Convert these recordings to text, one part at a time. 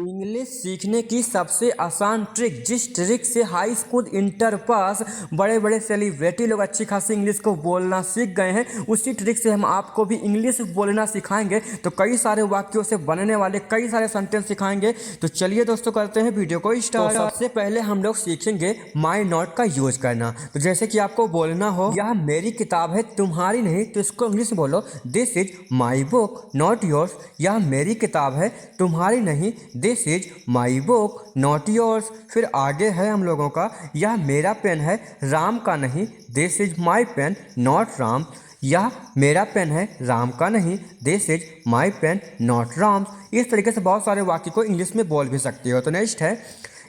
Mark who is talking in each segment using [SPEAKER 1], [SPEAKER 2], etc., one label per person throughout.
[SPEAKER 1] English सीखने की सबसे आसान ट्रिक, जिस ट्रिक से हाई स्कूल इंटर पास बड़े बड़े सेलिब्रिटी लोग अच्छी खासी इंग्लिश को बोलना सीख गए हैं, उसी ट्रिक से हम आपको भी इंग्लिश बोलना सिखाएंगे। तो कई सारे वाक्यों से बनने वाले कई सारे सेंटेंस सिखाएंगे। तो चलिए दोस्तों करते हैं वीडियो को स्टार्ट। तो सबसे पहले हम लोग सीखेंगे माई नॉट का यूज करना। तो जैसे कि आपको बोलना हो यह मेरी किताब है तुम्हारी नहीं, तो इसको इंग्लिश में बोलो this is my book not yours. यह मेरी किताब है तुम्हारी नहीं, this is my book not yours. फिर आगे है हम लोगों का, यह मेरा पेन है राम का नहीं, this is my pen not Ram. यह मेरा पेन है राम का नहीं, this is my pen not Ram. इस तरीके से बहुत सारे वाक्य को इंग्लिश में बोल भी सकते हो। तो नेक्स्ट है,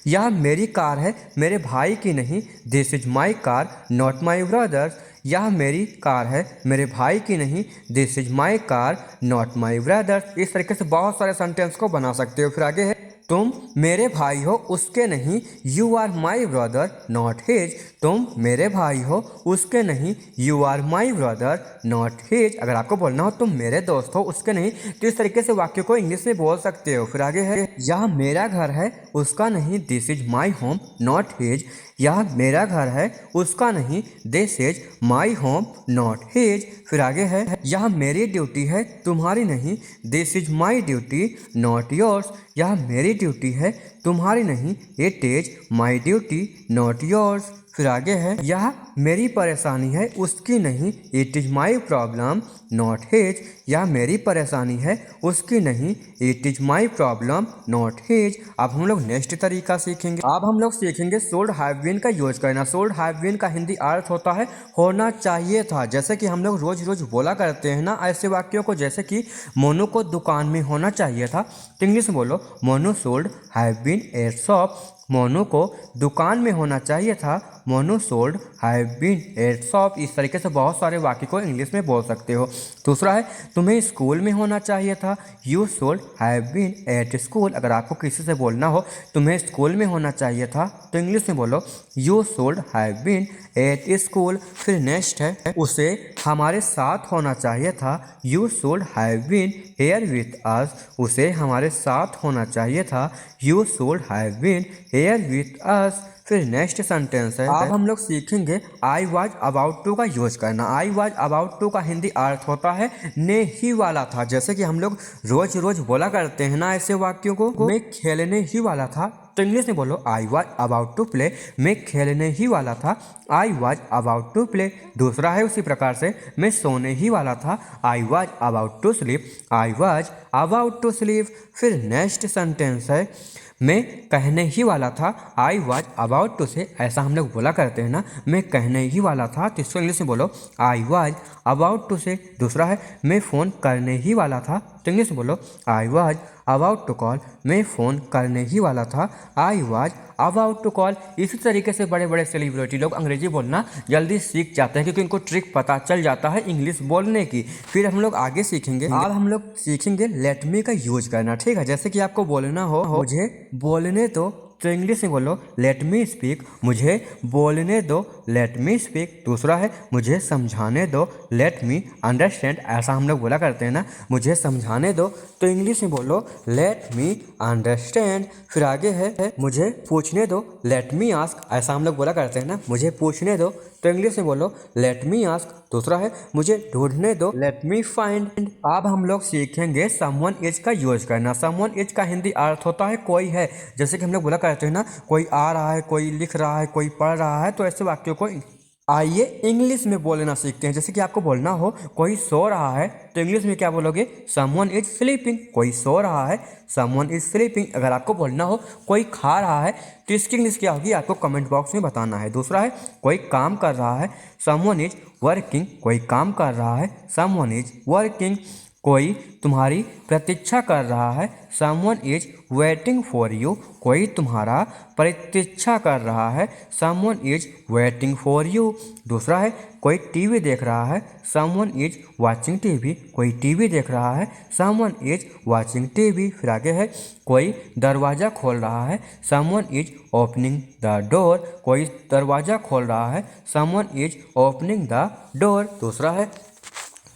[SPEAKER 1] यह मेरी कार है मेरे भाई की नहीं, this is my car not my brothers. यह मेरी कार है मेरे भाई की नहीं, this is my car not my brothers. इस तरीके से बहुत सारे सेंटेंस को बना सकते हो। फिर आगे है, तुम मेरे भाई हो उसके नहीं, you are my brother not his. तुम मेरे भाई हो उसके नहीं, you are my brother not his. अगर आपको बोलना हो तुम मेरे दोस्त हो उसके नहीं, तो इस तरीके से वाक्य को इंग्लिश में बोल सकते हो। फिर आगे है, यह मेरा घर है उसका नहीं, this is my home not his. यह मेरा घर है उसका नहीं, this is my home not his. फिर आगे है, यह मेरी ड्यूटी है तुम्हारी नहीं, this is my duty not yours. यह मेरी ड्यूटी है तुम्हारी नहीं, it is my duty not yours. फिर आगे है, यह मेरी परेशानी है उसकी नहीं, it is my problem not his. यह मेरी परेशानी है उसकी नहीं, it is my problem not his. अब हम लोग नेक्स्ट तरीका सीखेंगे। अब हम लोग सीखेंगे शुड हैव बीन का यूज करना। शुड हैव बीन का हिंदी अर्थ होता है होना चाहिए था। जैसे कि हम लोग रोज रोज बोला करते हैं ना ऐसे वाक्यों को, जैसे कि मोनू को दुकान में होना चाहिए था, तो इंग्लिश में बोलो Monu should have been at shop. Monu को दुकान में होना चाहिए था, Monu should have been at shop. इस तरीके से बहुत सारे वाक्य को इंग्लिश में बोल सकते हो। दूसरा है, तुम्हें स्कूल में होना चाहिए था, you should have been at school. अगर आपको किसी से बोलना हो तुम्हें स्कूल में होना चाहिए था, तो इंग्लिश में बोलो you should have been at school. फिर नेक्स्ट है, उसे हमारे साथ होना चाहिए था, you should have been here with us. उसे हमारे साथ होना चाहिए था, you should have been here with us. फिर नेक्स्ट सेंटेंस है, अब हम लोग सीखेंगे आई वॉज अबाउट टू का यूज करना। आई वॉज अबाउट टू का हिंदी अर्थ होता है ने ही वाला था। जैसे कि हम लोग रोज रोज बोला करते हैं ना ऐसे वाक्यों को, मैं खेलने ही वाला था, तो इंग्लिश में बोलो I was about to play. मैं खेलने ही वाला था, I was about to play. दूसरा है उसी प्रकार से, मैं सोने ही वाला था, I was about to sleep. I was about to sleep. फिर नेक्स्ट सेंटेंस है, मैं कहने ही वाला था, आई वॉज अबाउट टू से। ऐसा हम लोग बोला करते हैं ना, मैं कहने ही वाला था, तो इसको इंग्लिश में बोलो आई वॉज अबाउट टू से। दूसरा है, मैं फ़ोन करने ही वाला था, तो इंग्लिश में बोलो I was about to call. मैं फ़ोन करने ही वाला था, I was about to call. इसी तरीके से बड़े बड़े सेलिब्रिटी लोग अंग्रेजी बोलना जल्दी सीख जाते हैं, क्योंकि इनको ट्रिक पता चल जाता है इंग्लिश बोलने की। फिर हम लोग आगे सीखेंगे। अब हम लोग सीखेंगे लेट मी का यूज करना। ठीक है, जैसे कि आपको बोलना हो मुझे बोलने तो इंग्लिश में बोलो लेट मी स्पीक। मुझे बोलने दो, लेट मी स्पीक। दूसरा है, मुझे समझाने दो, लेट मी अंडरस्टैंड। ऐसा हम लोग बोला करते हैं ना, मुझे समझाने दो, तो इंग्लिश में बोलो लेट मी अंडरस्टैंड। फिर आगे है, मुझे पूछने दो, लेट मी आस्क। ऐसा हम लोग बोला करते हैं ना, मुझे पूछने दो, तो इंग्लिश में बोलो लेट मी आस्क। दूसरा है, मुझे ढूंढने दो, लेट मी फाइंड। अब हम लोग सीखेंगे समवन इज का यूज करना। समवन इज का हिंदी अर्थ होता है कोई है। जैसे कि हम लोग बोला करते हैं ना, कोई आ रहा है, कोई लिख रहा है, कोई पढ़ रहा है, तो ऐसे वाक्यों को आइए इंग्लिश में बोलना सीखते हैं। जैसे कि आपको बोलना हो कोई सो रहा है, तो इंग्लिश में क्या बोलोगे, समवन इज स्लीपिंग। कोई सो रहा है, समवन इज स्लीपिंग। अगर आपको बोलना हो कोई खा रहा है, तो इसकी इंग्लिश क्या होगी आपको कमेंट बॉक्स में बताना है। दूसरा है, कोई काम कर रहा है, समवन इज वर्किंग। कोई काम कर रहा है, समवन इज वर्किंग। कोई तुम्हारी प्रतीक्षा कर रहा है, someone is waiting for you. कोई तुम्हारा प्रतीक्षा कर रहा है, someone is waiting for you. दूसरा है, कोई टीवी देख रहा है, समवन इज वाचिंग टीवी। कोई टीवी देख रहा है, समवन इज वाचिंग टीवी। फिर आगे है, कोई दरवाज़ा खोल रहा है, someone is opening the door. कोई दरवाज़ा खोल रहा है, someone is opening the door. दूसरा है,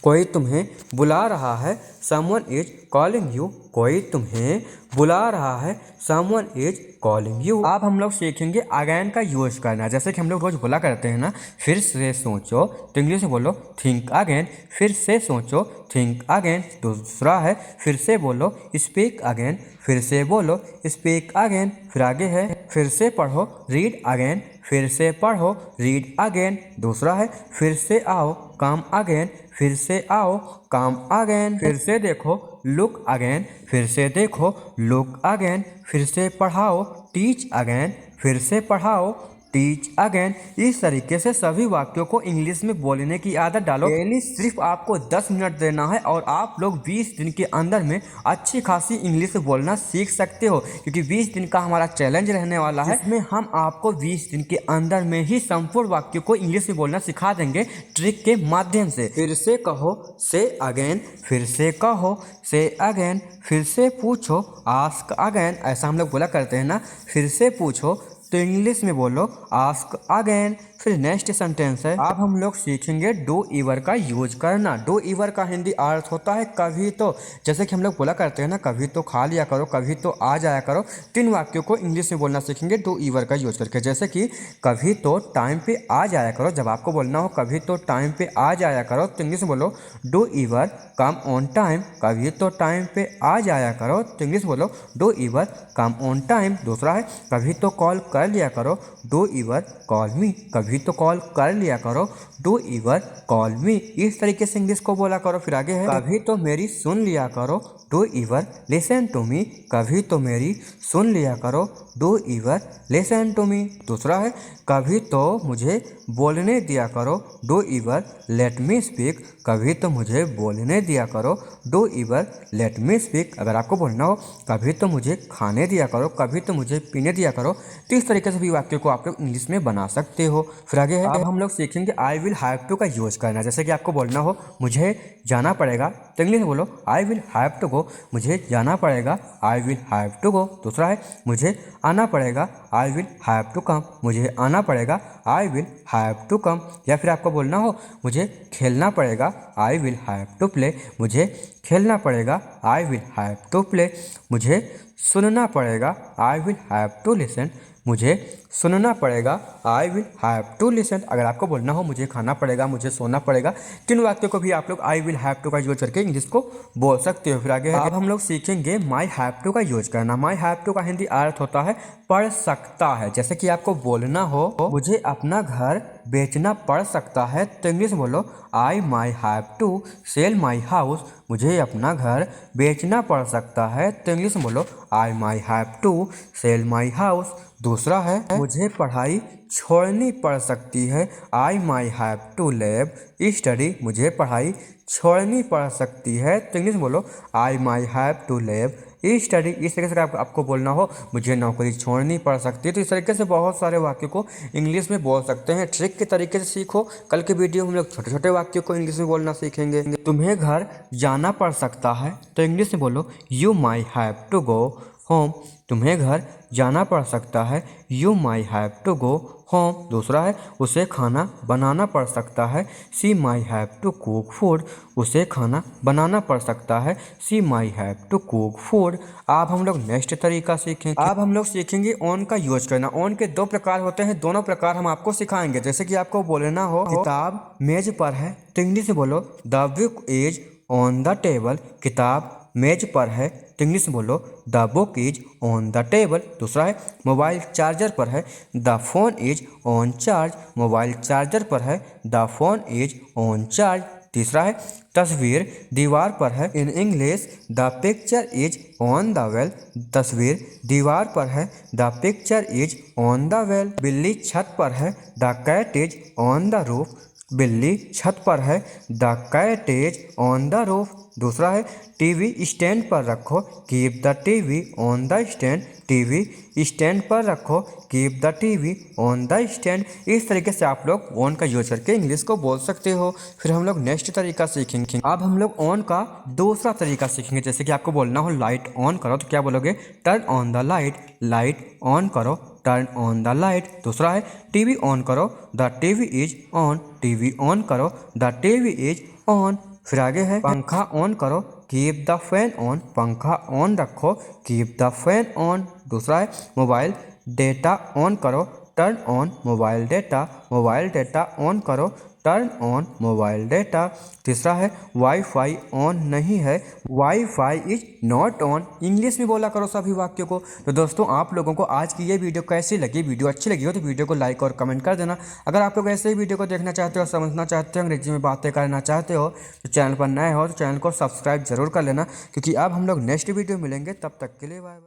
[SPEAKER 1] कोई तुम्हें बुला रहा है, समवन इज कॉलिंग यू। कोई तुम्हें बुला रहा है, समवन इज कॉलिंग यू। अब हम लोग सीखेंगे अगेन का यूज करना। जैसे कि हम लोग रोज बोला करते हैं ना, फिर से सोचो, तो इंग्लिश में बोलो थिंक अगेन। फिर से सोचो, थिंक अगेन। दूसरा है फिर से बोलो, स्पीक अगेन। फिर से बोलो, स्पीक अगेन। फिर आगे है फिर से पढ़ो, रीड अगेन। फिर से पढ़ो, रीड अगेन। दूसरा है फिर से आओ, कम अगेन। फिर से आओ, कम अगेन। फिर से देखो, लुक अगेन। फिर से देखो, लुक अगेन। फिर से पढ़ाओ, टीच अगेन। फिर से पढ़ाओ, टीच अगेन। इस तरीके से सभी वाक्यों को इंग्लिश में बोलने की आदत डालो। डेली सिर्फ आपको 10 मिनट देना है और आप लोग 20 दिन के अंदर में अच्छी खासी इंग्लिश बोलना सीख सकते हो, क्योंकि 20 दिन का हमारा चैलेंज रहने वाला है, जिसमें हम आपको 20 दिन के अंदर में ही संपूर्ण वाक्यों को इंग्लिश में बोलना सिखा देंगे ट्रिक के माध्यम से। फिर से कहो, से अगेन। फिर से कहो, से अगेन। फिर से पूछो, आस्क अगेन। ऐसा हम लोग बोला करते हैं ना, फिर से पूछो, तो इंग्लिश में बोलो आस्क अगेन। फिर नेक्स्ट सेंटेंस है, अब हम लोग सीखेंगे डू ईवर का यूज करना। डू ईवर का हिंदी अर्थ होता है कभी तो। जैसे कि हम लोग बोला करते हैं ना, कभी तो खा लिया करो, कभी तो आ जाया करो। 3 वाक्यों को इंग्लिश में बोलना सीखेंगे डू ईवर का यूज करके। जैसे कि कभी तो टाइम पे आ जाया करो। जब आपको बोलना हो कभी तो टाइम पे आ जाया करो, तो इंग्लिश में बोलो डू ईवर कम ऑन टाइम। कभी तो टाइम पे आ जाया करो, तो इंग्लिश बोलो डू ईवर कम ऑन टाइम। दूसरा है कभी तो कॉल कर लिया करो, डू ईवर कॉल मी। कभी तो कॉल कर लिया करो, डू ईवर कॉल मी। इस तरीके से इंग्लिश को बोला करो। फिर आगे है कभी तो मेरी सुन लिया करो, do ever listen to me. कभी तो मेरी सुन लिया करो, do ever listen to me. दूसरा है कभी तो मुझे बोलने दिया करो, do ever let me speak. कभी तो मुझे बोलने दिया करो, do ever let me speak. अगर आपको बोलना हो कभी तो मुझे खाने दिया करो, कभी तो मुझे पीने दिया करो, तो इस तरीके से भी वाक्य को आप लोग इंग्लिश में बना सकते हो। फिर आगे है अब हम लोग सीखेंगे आई विल हैव टू का यूज करना। जैसे कि आपको बोलना हो मुझे जाना पड़ेगा, तो इंग्लिश में बोलो I will have to go. मुझे जाना पड़ेगा, I will have to go. दूसरा है मुझे आना पड़ेगा, I will have to come. मुझे आना पड़ेगा, I will have to come. या फिर आपको बोलना हो मुझे खेलना पड़ेगा, I will have to play. मुझे खेलना पड़ेगा, I will have to play. मुझे सुनना पड़ेगा, I will have to listen. मुझे सुनना पड़ेगा, I will have to listen. अगर आपको बोलना हो मुझे खाना पड़ेगा, मुझे सोना पड़ेगा, किन वाक्यों को भी आप लोग आई विल हैव टू का यूज करके इंग्लिश को बोल सकते हो। फिर आगे अब हम लोग सीखेंगे माई हैव टू का यूज करना। माई हैव टू का हिंदी अर्थ होता है पढ़ सकता है। जैसे कि आपको बोलना हो मुझे अपना घर बेचना पड़ सकता है, तो इंग्लिश बोलो I may have to sell my house. मुझे अपना घर बेचना पड़ सकता है, तो इंग्लिश में बोलो I may have to sell my house. दूसरा है मुझे पढ़ाई छोड़नी पड़ सकती है, I may have to leave study. मुझे पढ़ाई छोड़नी पड़ सकती है, तो इंग्लिश बोलो I may have to leave study. इस तरीके से आपको बोलना हो मुझे नौकरी छोड़नी पड़ सकती है। तो इस तरीके से बहुत सारे वाक्यों को इंग्लिश में बोल सकते हैं। ट्रिक के तरीके से सीखो। कल के वीडियो में हम लोग छोटे छोटे वाक्यों को इंग्लिश में बोलना सीखेंगे। तुम्हें घर जाना पड़ सकता है, तो इंग्लिश में बोलो you may have to go home. तुम्हें घर जाना पड़ सकता है, you may have to go home. दूसरा है उसे खाना बनाना पड़ सकता है, she may have to cook food. उसे खाना बनाना पड़ सकता है, she may have to cook food. अब हम लोग नेक्स्ट तरीका सीखेंगे। अब हम लोग सीखेंगे ऑन का यूज करना। ऑन के 2 प्रकार होते हैं, दोनों प्रकार हम आपको सिखाएंगे। जैसे कि आपको बोलना हो किताब मेज पर है, तो इंग्लिश में बोलो the book is on the table. किताब मेज पर है, तो इंग्लिश में बोलो the book is on the table. दूसरा है मोबाइल चार्जर पर है, the phone is on charge. Mobile charger पर है, the phone is on charge. तीसरा है तस्वीर दीवार पर है, in English the picture is on the well. तस्वीर दीवार पर है, the picture is on the well. बिल्ली छत पर है, the cat is on the roof. बिल्ली छत पर है, the cat is on the roof. दूसरा है टीवी स्टैंड पर रखो, keep the TV on the stand. TV stand पर रखो, keep the TV on the stand. इस तरीके से आप लोग ऑन का यूज करके इंग्लिश को बोल सकते हो। फिर हम लोग नेक्स्ट तरीका सीखेंगे। अब हम लोग ऑन का दूसरा तरीका सीखेंगे। जैसे कि आपको बोलना हो लाइट ऑन करो, तो क्या बोलोगे turn on the light. Light on करो, टर्न ऑन द लाइट। दूसरा है टीवी ऑन करो, the TV is on. TV on करो, द टीवी इज ऑन। फिर आगे है पंखा ऑन करो, कीप द फैन ऑन, पंखा ऑन रखो, कीप द फैन ऑन। दूसरा है मोबाइल डेटा ऑन करो, turn on mobile data on करो, टर्न ऑन मोबाइल डेटा। तीसरा है वाईफाई ऑन नहीं है, wifi is not on. English में बोला करो सभी वाक्यों को। तो दोस्तों आप लोगों को आज की ये वीडियो कैसी लगी, वीडियो अच्छी लगी हो तो वीडियो को लाइक और कमेंट कर देना। अगर आप लोग ऐसे ही वीडियो को देखना चाहते हो, समझना चाहते हो, अंग्रेजी में बातें करना चाहते हो तो चैनल पर नए हो तो चैनल को सब्सक्राइब जरूर कर लेना, क्योंकि अब हम लोग नेक्स्ट वीडियो मिलेंगे। तब तक के लिए बाय बाय।